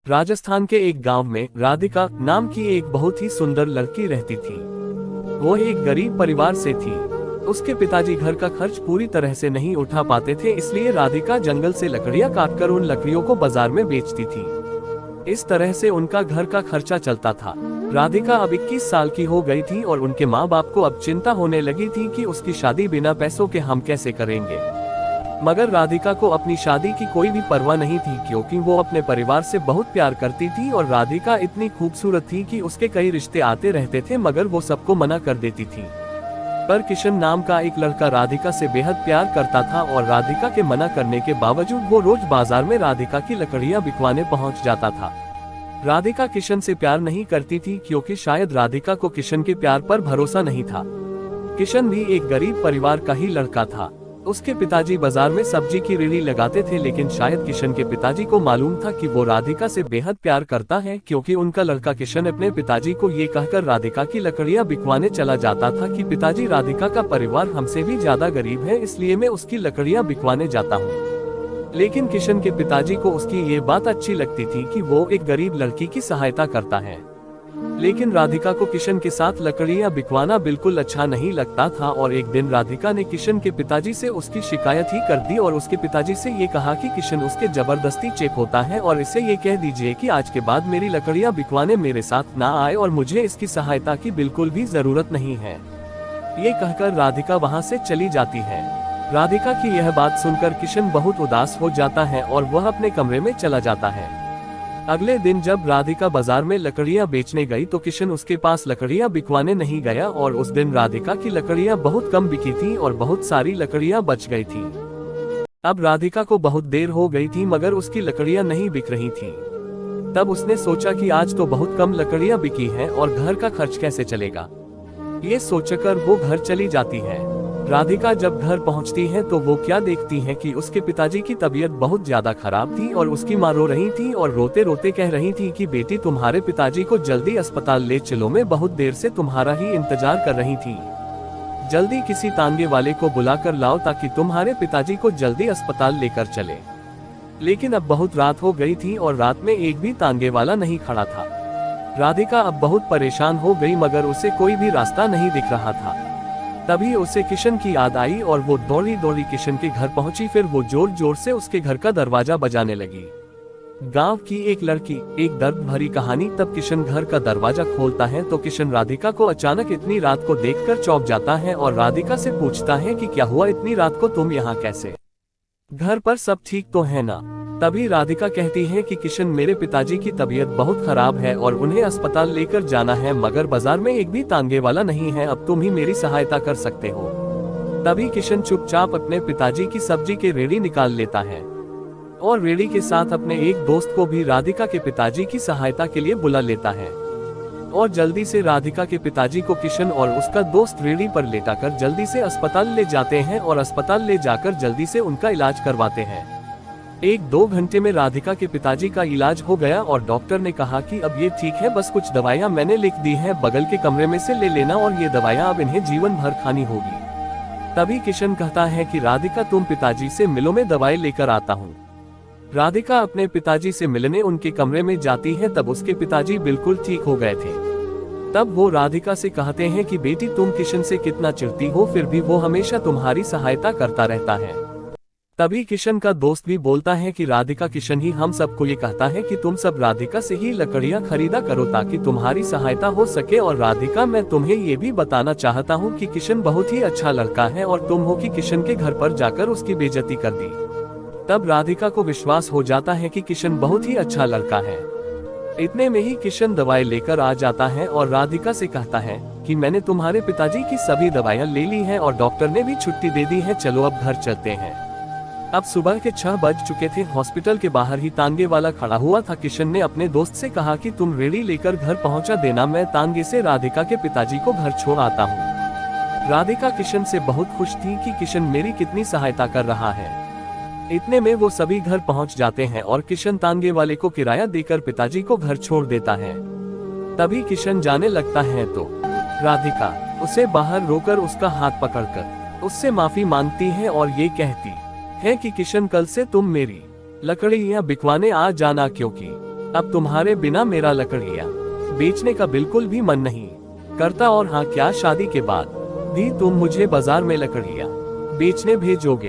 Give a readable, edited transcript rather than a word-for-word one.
राजस्थान के एक गांव में राधिका नाम की एक बहुत ही सुंदर लड़की रहती थी। वो एक गरीब परिवार से थी। उसके पिताजी घर का खर्च पूरी तरह से नहीं उठा पाते थे, इसलिए राधिका जंगल से लकड़ियां काटकर उन लकड़ियों को बाजार में बेचती थी। इस तरह से उनका घर का खर्चा चलता था। राधिका अब 21 साल की हो गई थी और उनके माँ बाप को अब चिंता होने लगी थी कि उसकी शादी बिना पैसों के हम कैसे करेंगे। मगर राधिका को अपनी शादी की कोई भी परवाह नहीं थी, क्योंकि वो अपने परिवार से बहुत प्यार करती थी और राधिका इतनी खूबसूरत थी कि उसके कई रिश्ते आते रहते थे, मगर वो सबको मना कर देती थी। पर किशन नाम का एक लड़का राधिका से बेहद प्यार करता था और राधिका के मना करने के बावजूद वो रोज बाजार में राधिका की लकड़ियां बिकवाने पहुंच जाता था। राधिका किशन से प्यार नहीं करती थी, क्योंकि शायद राधिका को किशन के प्यार पर भरोसा नहीं था। किशन भी एक गरीब परिवार का ही लड़का था। उसके पिताजी बाजार में सब्जी की रेहड़ी लगाते थे, लेकिन शायद किशन के पिताजी को मालूम था कि वो राधिका से बेहद प्यार करता है, क्योंकि उनका लड़का किशन अपने पिताजी को ये कहकर राधिका की लकड़ियां बिकवाने चला जाता था कि पिताजी, राधिका का परिवार हमसे भी ज्यादा गरीब है, इसलिए मैं उसकी लकड़ियां बिकवाने जाता हूँ। लेकिन किशन के पिताजी को उसकी ये बात अच्छी लगती थी कि वो एक गरीब लड़की की सहायता करता है। लेकिन राधिका को किशन के साथ लकड़ियां बिकवाना बिल्कुल अच्छा नहीं लगता था और एक दिन राधिका ने किशन के पिताजी से उसकी शिकायत ही कर दी और उसके पिताजी से ये कहा कि किशन उसके जबरदस्ती चेप होता है और इसे ये कह दीजिए कि आज के बाद मेरी लकड़ियां बिकवाने मेरे साथ ना आए और मुझे इसकी सहायता की बिल्कुल भी जरूरत नहीं है। ये कहकर राधिका वहाँ से चली जाती है। राधिका की यह बात सुनकर किशन बहुत उदास हो जाता है और वह अपने कमरे में चला जाता है। अगले दिन जब राधिका बाजार में लकड़ियां बेचने गई तो किशन उसके पास लकड़ियां बिकवाने नहीं गया और उस दिन राधिका की लकड़ियां बहुत कम बिकी थी और बहुत सारी लकड़ियां बच गई थी। अब राधिका को बहुत देर हो गई थी, मगर उसकी लकड़ियां नहीं बिक रही थी। तब उसने सोचा कि आज तो बहुत कम लकड़ियां बिकी हैं और घर का खर्च कैसे चलेगा। ये सोचकर वो घर चली जाती है। राधिका जब घर पहुंचती है तो वो क्या देखती है कि उसके पिताजी की तबीयत बहुत ज्यादा खराब थी और उसकी माँ रो रही थी और रोते रोते कह रही थी कि बेटी, तुम्हारे पिताजी को जल्दी अस्पताल ले चलो, मैं बहुत देर से तुम्हारा ही इंतजार कर रही थी। जल्दी किसी तांगे वाले को बुलाकर लाओ ताकि तुम्हारे पिताजी को जल्दी अस्पताल लेकर चले। लेकिन अब बहुत रात हो गई थी और रात में एक भी तांगे वाला नहीं खड़ा था। राधिका अब बहुत परेशान हो गई, मगर उसे कोई भी रास्ता नहीं दिख रहा था। तभी उसे किशन की याद आई और वो दौड़ी दौड़ी किशन के घर पहुंची। फिर वो जोर जोर से उसके घर का दरवाजा बजाने लगी। गांव की एक लड़की, एक दर्द भरी कहानी। तब किशन घर का दरवाजा खोलता है तो किशन राधिका को अचानक इतनी रात को देखकर चौंक जाता है और राधिका से पूछता है कि क्या हुआ, इतनी रात को तुम यहाँ कैसे? घर पर सब ठीक तो है ना? तभी राधिका कहती है कि किशन, मेरे पिताजी की तबीयत बहुत खराब है और उन्हें अस्पताल लेकर जाना है, मगर बाजार में एक भी तांगे वाला नहीं है। अब तुम ही मेरी सहायता कर सकते हो। तभी किशन चुपचाप अपने पिताजी की सब्जी की रेहड़ी निकाल लेता है और रेहड़ी के साथ अपने एक दोस्त को भी राधिका के पिताजी की सहायता के लिए बुला लेता है। और जल्दी से राधिका के पिताजी को किशन और उसका दोस्त रेहड़ी पर लेटाकर जल्दी से अस्पताल ले जाते हैं और अस्पताल ले जाकर जल्दी से उनका इलाज करवाते हैं। 1-2 घंटे में राधिका के पिताजी का इलाज हो गया और डॉक्टर ने कहा कि अब ये ठीक है, बस कुछ दवाइयाँ मैंने लिख दी हैं, बगल के कमरे में से ले लेना और ये दवाइयाँ अब इन्हें जीवन भर खानी होगी। तभी किशन कहता है कि राधिका, तुम पिताजी से मिलो, मैं दवाई लेकर आता हूँ। राधिका अपने पिताजी से मिलने उनके कमरे में जाती है। तब उसके पिताजी बिल्कुल ठीक हो गए थे। तब वो राधिका से कहते हैं कि बेटी, तुम किशन से कितना चिढ़ती हो, फिर भी वो हमेशा तुम्हारी सहायता करता रहता है। तभी किशन का दोस्त भी बोलता है कि राधिका, किशन ही हम सबको ये कहता है कि तुम सब राधिका से ही लकड़ियां खरीदा करो ताकि तुम्हारी सहायता हो सके। और राधिका, मैं तुम्हें ये भी बताना चाहता हूँ कि किशन बहुत ही अच्छा लड़का है और तुम हो कि किशन के घर पर जाकर उसकी बेइज्जती कर दी। तब राधिका को विश्वास हो जाता है कि किशन बहुत ही अच्छा लड़का है। इतने में ही किशन दवाई लेकर आ जाता है और राधिका से कहता है कि मैंने तुम्हारे पिताजी की सभी दवाइयाँ ले ली है और डॉक्टर ने भी छुट्टी दे दी है, चलो अब घर चलते हैं। अब सुबह के 6 बज चुके थे। हॉस्पिटल के बाहर ही तांगे वाला खड़ा हुआ था। किशन ने अपने दोस्त से कहा कि तुम रेहड़ी लेकर घर पहुंचा देना, मैं तांगे से राधिका के पिताजी को घर छोड़ आता हूं। राधिका किशन से बहुत खुश थी कि किशन मेरी कितनी सहायता कर रहा है। इतने में वो सभी घर पहुंच जाते हैं और किशन तांगे वाले को किराया देकर पिताजी को घर छोड़ देता है। तभी किशन जाने लगता है तो राधिका उसे बाहर रोकर उसका हाथ पकड़कर उससे माफी मांगती है और ये कहती है कि किशन, कल से तुम मेरी लकड़ियां बिकवाने आ जाना, क्योंकि अब तुम्हारे बिना मेरा लकड़िया बेचने का बिल्कुल भी मन नहीं करता। और हाँ, क्या शादी के बाद भी तुम मुझे बाजार में लकड़िया बेचने भेजोगे?